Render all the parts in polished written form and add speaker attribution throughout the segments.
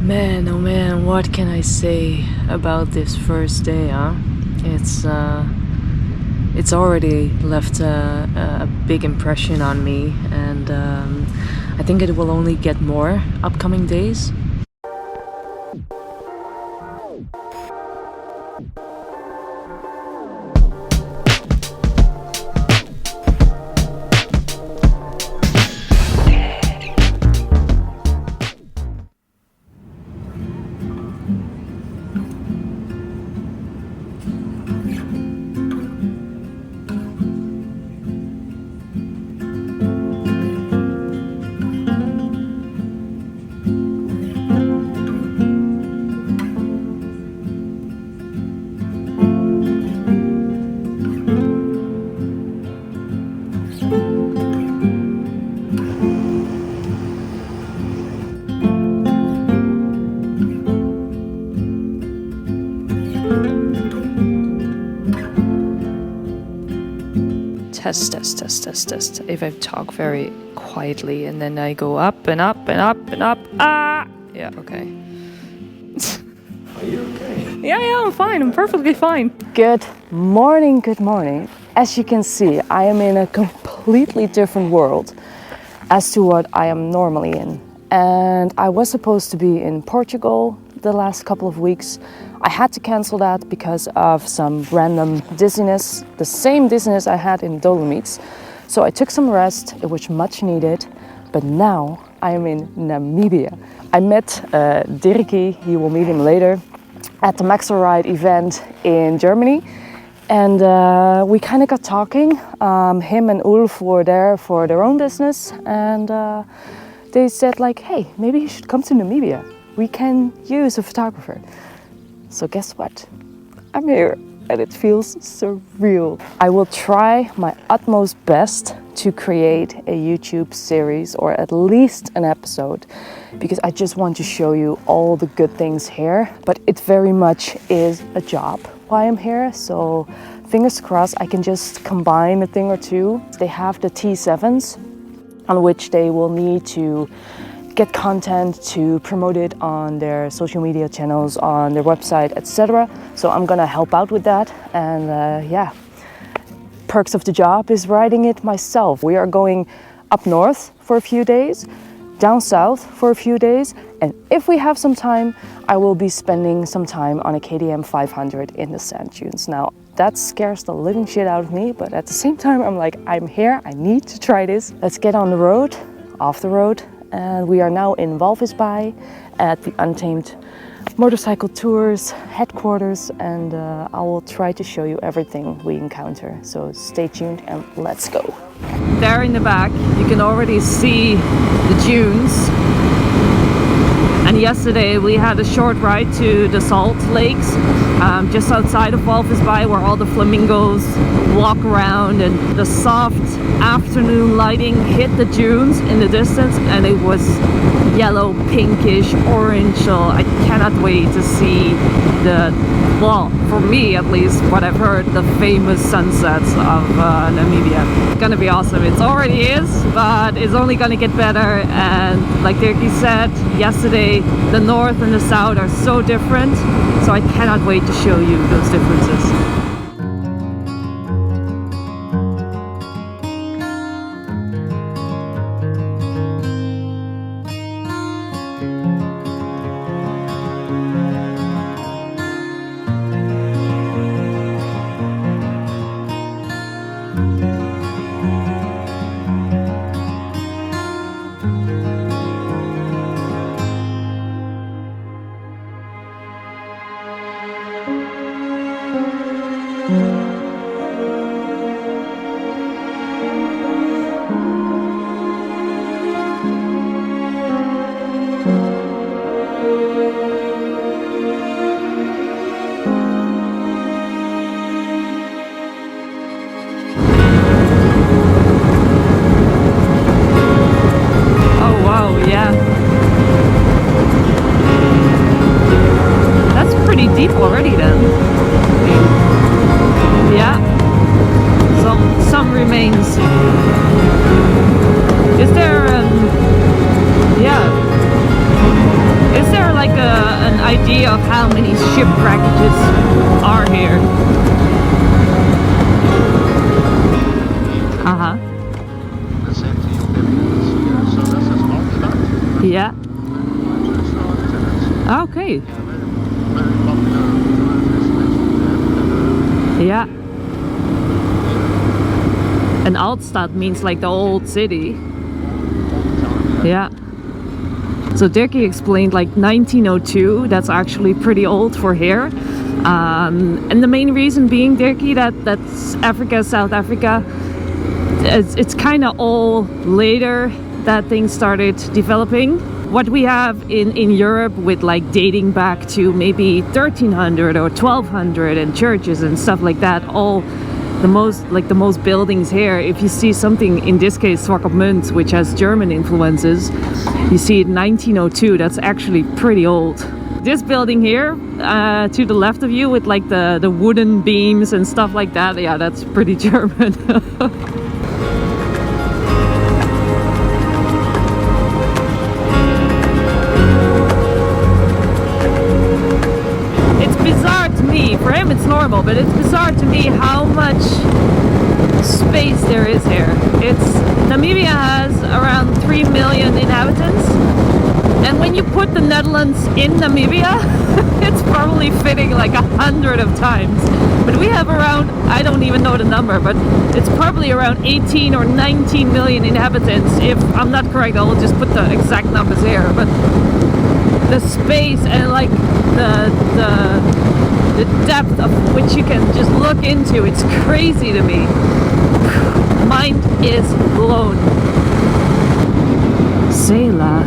Speaker 1: Man, oh man, what can I say about this first day, huh? It's already left a big impression on me, and I think it will only get more upcoming days. Test. If I talk very quietly and then I go up and up and up and up. Ah! Yeah, okay.
Speaker 2: Are you okay?
Speaker 1: Yeah, I'm fine. I'm perfectly fine.
Speaker 3: Good morning. As you can see, I am in a completely different world as to what I am normally in. And I was supposed to be in Portugal the last couple of weeks. I had to cancel that because of some random dizziness, the same dizziness I had in Dolomites. So I took some rest, it was much needed, but now I am in Namibia. I met Dirkie, you will meet him later, at the MaxlRIDE event in Germany. And we kind of got talking. Him and Ulf were there for their own business, and they said like, hey, maybe you should come to Namibia. We can use a photographer. So guess what? I'm here and it feels surreal. I will try my utmost best to create a YouTube series or at least an episode, because I just want to show you all the good things here. But it very much is a job while I'm here. So fingers crossed I can just combine a thing or two. They have the T7s on which they will need to get content to promote it on their social media channels, on their website, etc. So I'm gonna help out with that, and yeah, perks of the job is riding it myself. We are going up north for a few days, down south for a few days, and if we have some time, I will be spending some time on a KTM 500 in the sand dunes. Now, that scares the living shit out of me, but at the same time, I'm like, I'm here, I need to try this. Let's get on the road, off the road, and we are now in Walvisbay at the Untamed Motorcycle Tours headquarters, and I will try to show you everything we encounter. So stay tuned and let's go.
Speaker 1: There in the back, you can already see the dunes. And yesterday we had a short ride to the Salt Lakes, just outside of Walvisbay, where all the flamingos walk around, and the soft afternoon lighting hit the dunes in the distance, and it was yellow, pinkish, orange. So I cannot wait to see the, well, for me at least, what I've heard, the famous sunsets of Namibia. It's gonna be awesome. It already is, but it's only gonna get better. And like Dirkie said yesterday, the north and the south are so different, so I cannot wait to show you those differences. Already then. Yeah, some remains. Is there is there like a idea of how many shipwreckages are here. Uh-huh.
Speaker 2: The safety of everything is here, so this is not start.
Speaker 1: Yeah.
Speaker 2: So
Speaker 1: Okay.
Speaker 2: very popular destination.
Speaker 1: Yeah. And Altstadt means like the old city. Yeah. So Dirkie explained like 1902, that's actually pretty old for here. And the main reason being, Dirkie, that's Africa, South Africa, it's kind of all later that things started developing. What we have in Europe with like dating back to maybe 1300 or 1200 and churches and stuff like that, all the most buildings here, if you see something, in this case Swakopmund, which has German influences, you see it 1902, that's actually pretty old. This building here to the left of you with like the wooden beams and stuff like that, yeah, that's pretty German. For him it's normal, but it's bizarre to me how much space there is here. Namibia has around 3 million inhabitants, and when you put the Netherlands in Namibia, it's probably fitting like 100 of times. But we have around, I don't even know the number, but it's probably around 18 or 19 million inhabitants. If I'm not correct, I'll just put the exact numbers here. But the space and like the depth of which you can just look into, it's crazy to me. Mind is blown. Selah.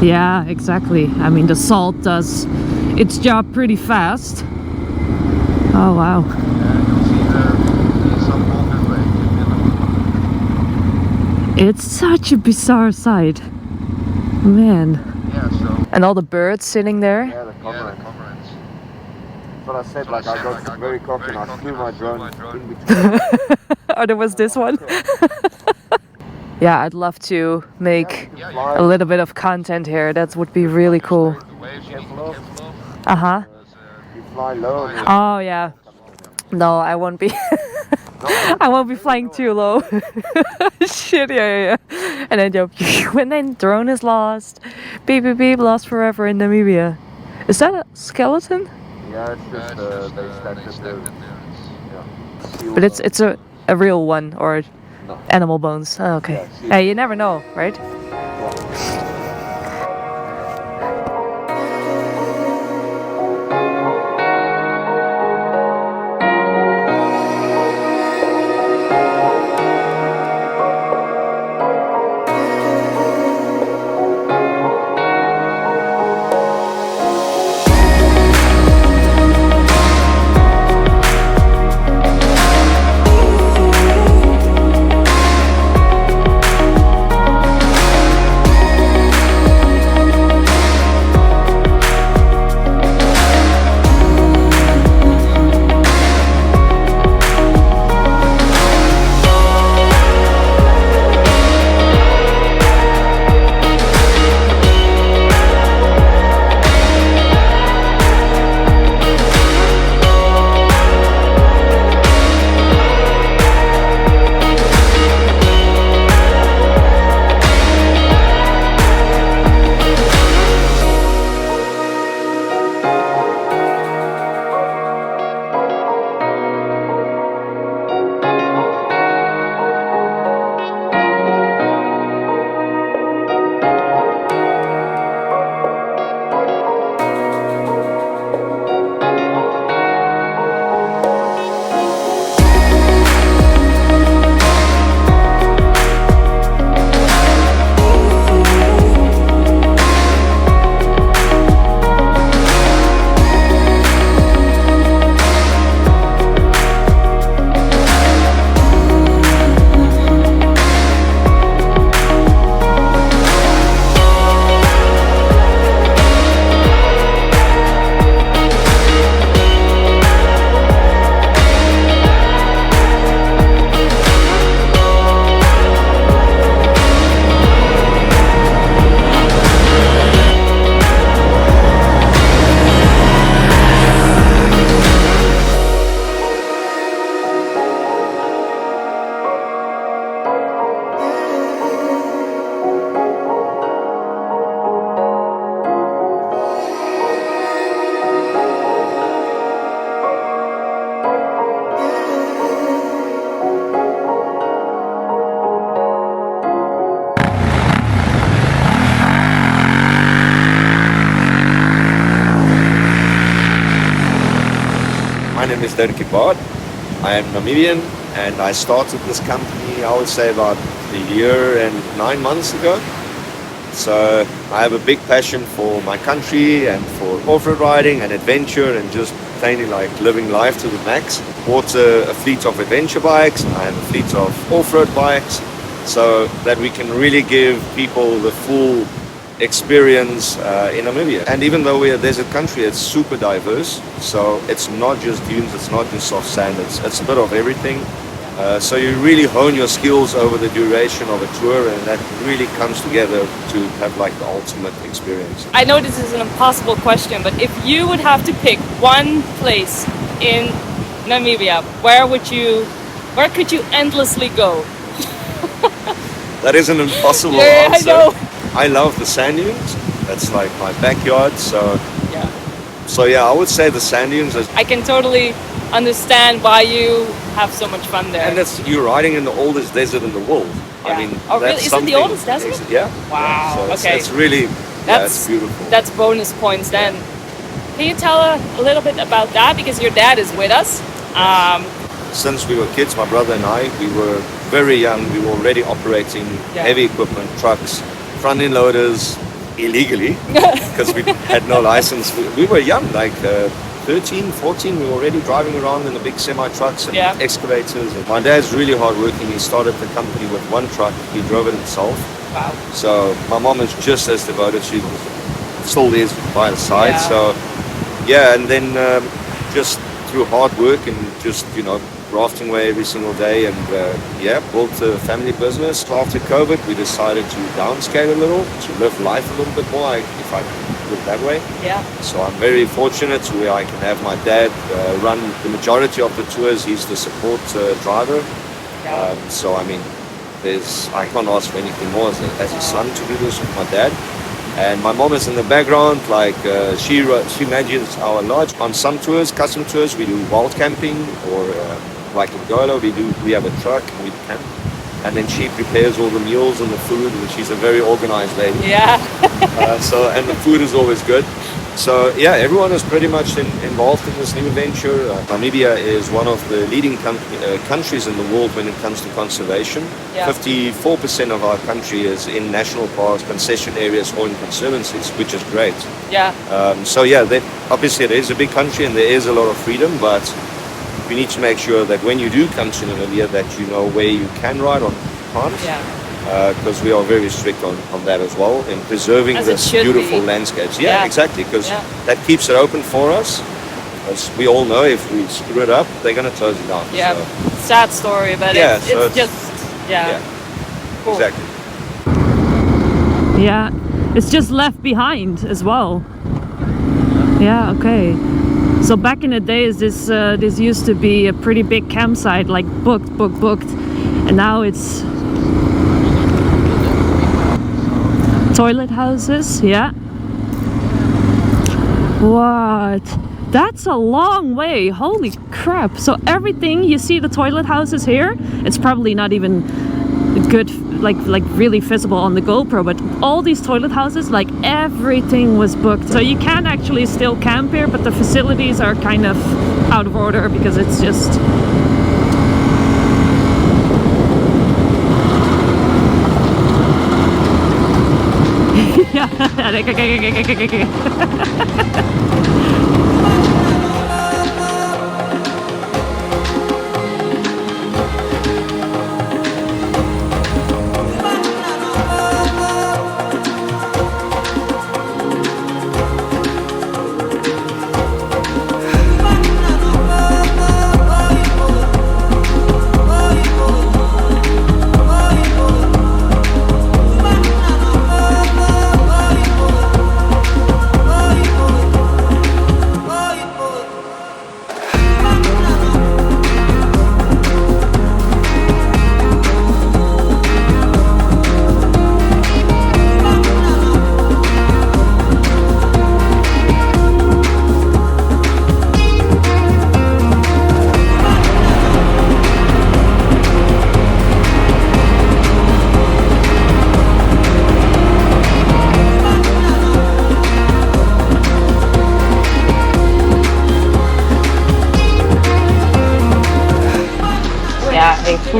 Speaker 1: Yeah, exactly. I mean, the salt does its job pretty fast. Oh wow. It's such a bizarre sight, man.
Speaker 2: Yeah, so.
Speaker 3: And all the birds sitting there.
Speaker 2: Yeah, the cormorants. That's what I said, like I got very cocky and I flew my drone in between.
Speaker 3: Oh, there was this one. Yeah, I'd love to make a little bit of content here. That would be really cool. Uh-huh.
Speaker 2: You fly low.
Speaker 3: Oh yeah. No, I won't be. I won't be flying too low. Shit, yeah. And then and then drone is lost. Beep beep beep, lost forever in Namibia. Is that a skeleton?
Speaker 2: Yeah, it's just they stacked it there. Yeah.
Speaker 3: But it's a real one, or
Speaker 2: No.
Speaker 3: animal bones. Oh, okay.
Speaker 2: Yeah,
Speaker 3: Hey, you never know, right?
Speaker 2: is Dirkie. I am Namibian, and I started this company, I would say, about a year and 9 months ago. So I have a big passion for my country and for off-road riding and adventure and just plainly like living life to the max. Bought a fleet of adventure bikes, and I have a fleet of off-road bikes, so that we can really give people the full experience in Namibia. And even though we're a desert country, it's super diverse. So it's not just dunes, it's not just soft sand, it's a bit of everything. So you really hone your skills over the duration of a tour, and that really comes together to have like the ultimate experience.
Speaker 1: I know this is an impossible question, but if you would have to pick one place in Namibia, where could you endlessly go?
Speaker 2: That is an impossible
Speaker 1: Yeah,
Speaker 2: answer.
Speaker 1: I know.
Speaker 2: I love the sand dunes. That's like my backyard. So yeah, I would say the sand dunes.
Speaker 1: I can totally understand why you have so much fun there.
Speaker 2: And you're riding in the oldest desert in the world.
Speaker 1: Yeah.
Speaker 2: I mean,
Speaker 1: Oh, really?
Speaker 2: that's
Speaker 1: Is it the oldest desert?
Speaker 2: Yeah.
Speaker 1: Wow.
Speaker 2: So
Speaker 1: Okay.
Speaker 2: It's really, it's beautiful.
Speaker 1: That's bonus points then. Can you tell a little bit about that? Because your dad is with us.
Speaker 2: Since we were kids, my brother and I, we were very young. We were already operating heavy equipment, trucks, front-end loaders, illegally, because we had no license. We were young, like 13, 14. We were already driving around in the big semi-trucks and excavators. And my dad's really hardworking. He started the company with one truck. He drove it himself.
Speaker 1: Wow.
Speaker 2: So my mom is just as devoted. She still is by the side. So yeah, and then just through hard work and just, grafting away every single day, and built a family business. After COVID, we decided to downscale a little, to live life a little bit more, if I put it that way. Yeah. So I'm very fortunate where I can have my dad run the majority of the tours. He's the support driver. Yeah. So I mean, I can't ask for anything more as a son to do this with my dad. And my mom is in the background, like she manages our lodge. On some tours, custom tours, we do wild camping, or like in Golo, we have a truck and we camp. And then she prepares all the meals and the food, and she's a very organized lady. Yeah. And the food is always good. So yeah, everyone is pretty much involved in this new venture. Namibia is one of the leading countries in the world when it comes to conservation. Yeah. 54% of our country is in national parks, concession areas, or in conservancies, which is great. Yeah. Obviously it is a big country and there is a lot of freedom, but you need to make sure that when you do come to Namibia that you know where you can ride or can't. Yeah. Because we are very strict on that as well, in preserving this beautiful landscapes. Yeah, exactly, because that keeps it open for us. As we all know, if we screw it up, they're going to close it down. Yeah, so. Sad story, but it's just, cool. Exactly.
Speaker 1: Yeah, it's just left behind as well. Yeah, okay. So back in the days, this used to be a pretty big campsite, like booked, and now it's toilet houses. Yeah. What? That's a long way. Holy crap. So everything you see, the toilet houses here, it's probably not even good, like really visible on the GoPro, but all these toilet houses, like everything was booked. So you can actually still camp here, but the facilities are kind of out of order because it's just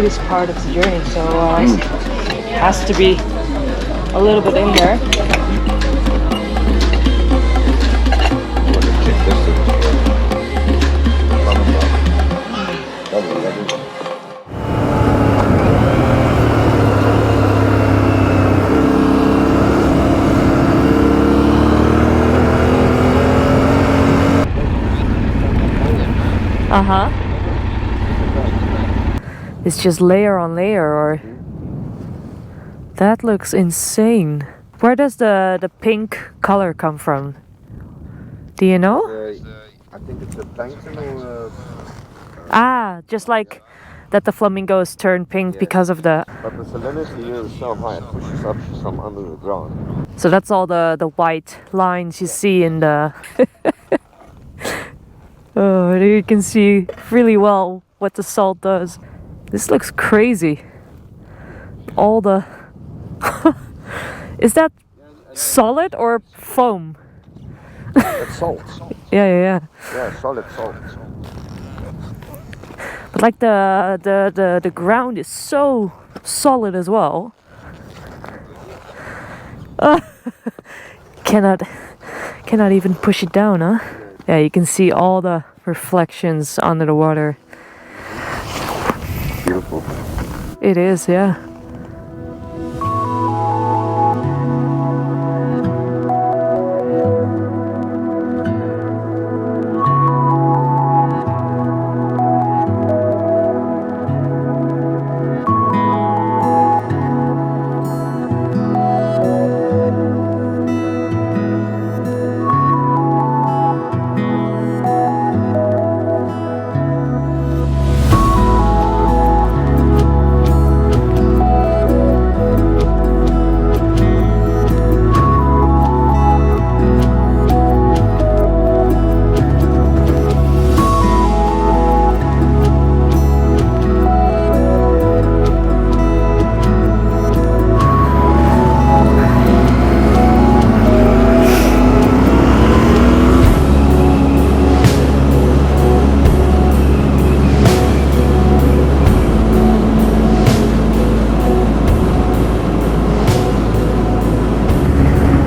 Speaker 3: smoothest part of the journey, so has to be a little bit in there. Uh-huh. It's just layer on layer, or... That looks insane. Where does the pink color come from? Do you know?
Speaker 2: I think it's a plankton or...
Speaker 3: Ah, just like that the flamingos turn pink because of the...
Speaker 2: But the salinity here is so high, it pushes up from under the ground.
Speaker 3: So that's all the white lines you see in the... Oh, you can see really well what the salt does. This looks crazy. All the... Is that solid or foam?
Speaker 2: It's salt.
Speaker 3: Yeah.
Speaker 2: Yeah, solid salt.
Speaker 3: But like the ground is so solid as well. Cannot even push it down, huh? Yeah, you can see all the reflections under the water.
Speaker 2: Beautiful.
Speaker 3: It is, yeah.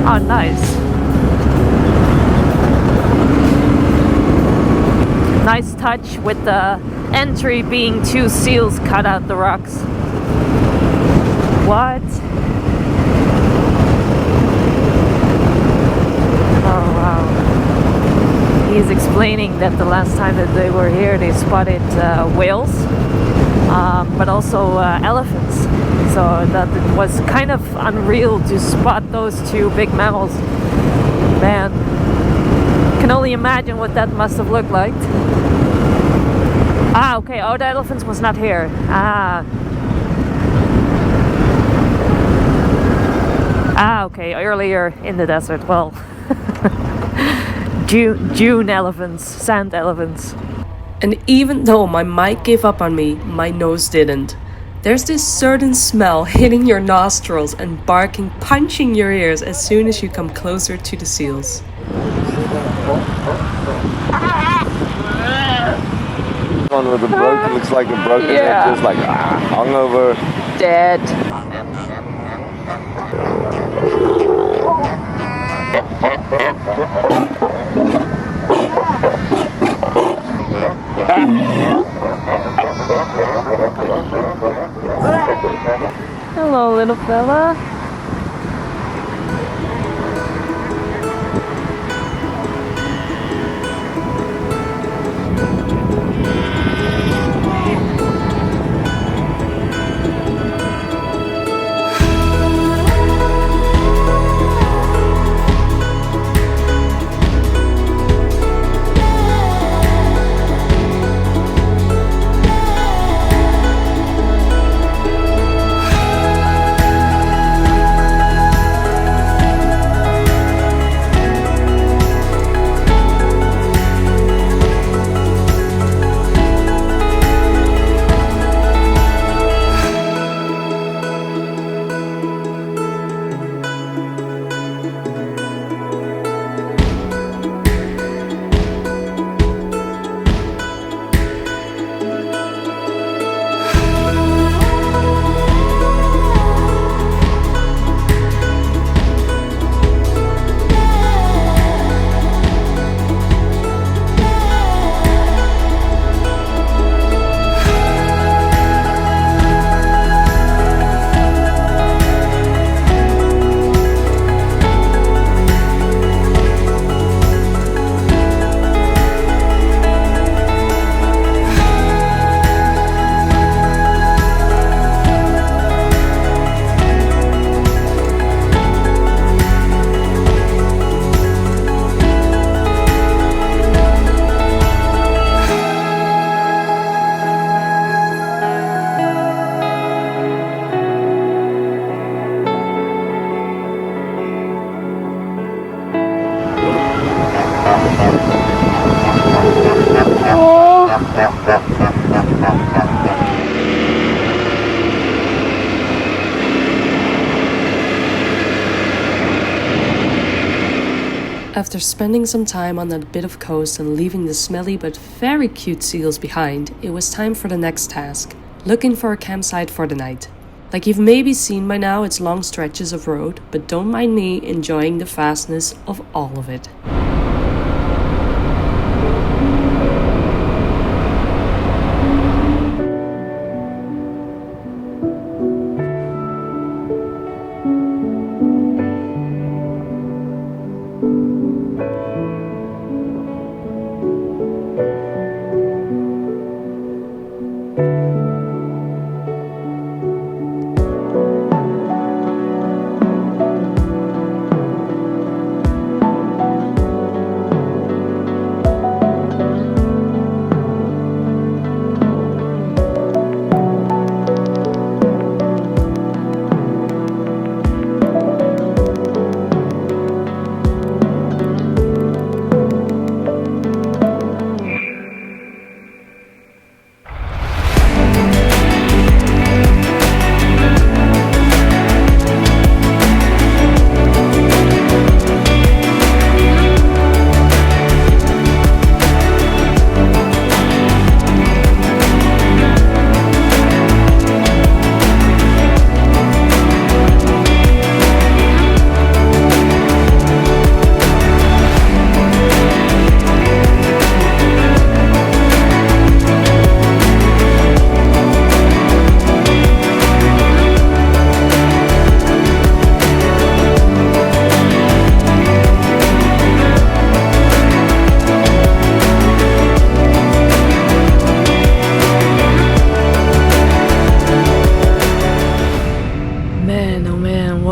Speaker 3: Oh, nice. Nice touch with the entry being 2 seals cut out the rocks. What? Oh, wow. He's explaining that the last time that they were here, they spotted whales, but also elephants. So that it was kind of unreal to spot those 2 big mammals. Man, can only imagine what that must have looked like. Ah, okay. Oh, the elephants was not here. Okay. Earlier in the desert. Well, June elephants, sand elephants.
Speaker 4: And even though my mic gave up on me, my nose didn't. There's this certain smell hitting your nostrils and barking, punching your ears as soon as you come closer to the seals.
Speaker 2: One with a broken, looks like a broken head, just like hungover.
Speaker 3: Dead. Hello, little fella.
Speaker 4: After spending some time on a bit of coast and leaving the smelly but very cute seals behind, it was time for the next task, looking for a campsite for the night. Like you've maybe seen by now, it's long stretches of road, but don't mind me enjoying the fastness of all of it.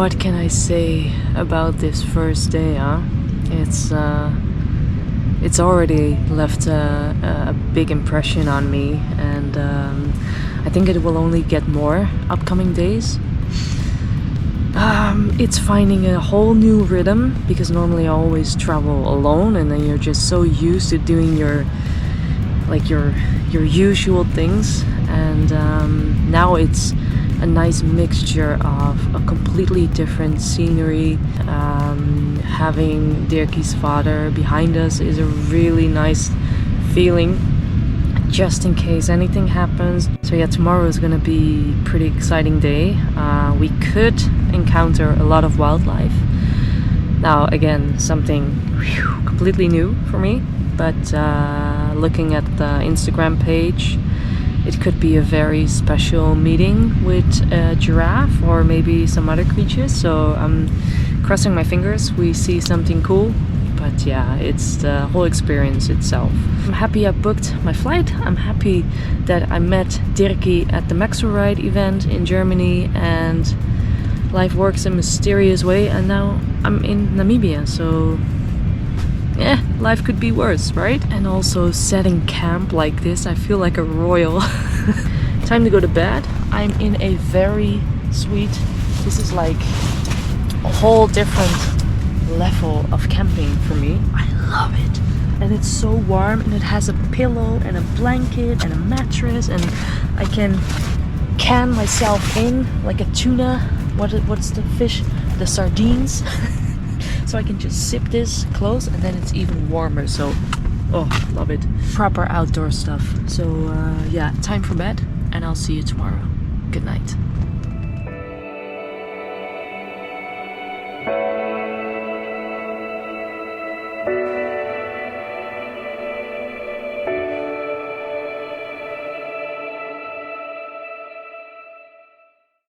Speaker 3: What can I say about this first day, huh? It's already left a big impression on me, and I think it will only get more upcoming days. It's finding a whole new rhythm, because normally I always travel alone, and then you're just so used to doing your usual things, and now it's a nice mixture of a completely different scenery. Having Dirkie's father behind us is a really nice feeling, just in case anything happens. So yeah, tomorrow is gonna be a pretty exciting day. We could encounter a lot of wildlife. Now again, something completely new for me, but looking at the Instagram page, it could be a very special meeting with a giraffe or maybe some other creatures. So I'm crossing my fingers we see something cool. But yeah, it's the whole experience itself. I'm happy I booked my flight. I'm happy that I met Dirkie at the MaxlRIDE event in Germany, and life works in a mysterious way, and now I'm in Namibia, so yeah, life could be worse, right? And also setting camp like this, I feel like a royal. Time to go to bed. I'm in a very sweet, this is like a whole different level of camping for me. I love it. And it's so warm, and it has a pillow and a blanket and a mattress, and I can can myself in like a tuna. What's the fish? The sardines. So I can just sip this close, and then it's even warmer. So, oh, love it. Proper outdoor stuff. So yeah, time for bed, and I'll see you tomorrow. Good night.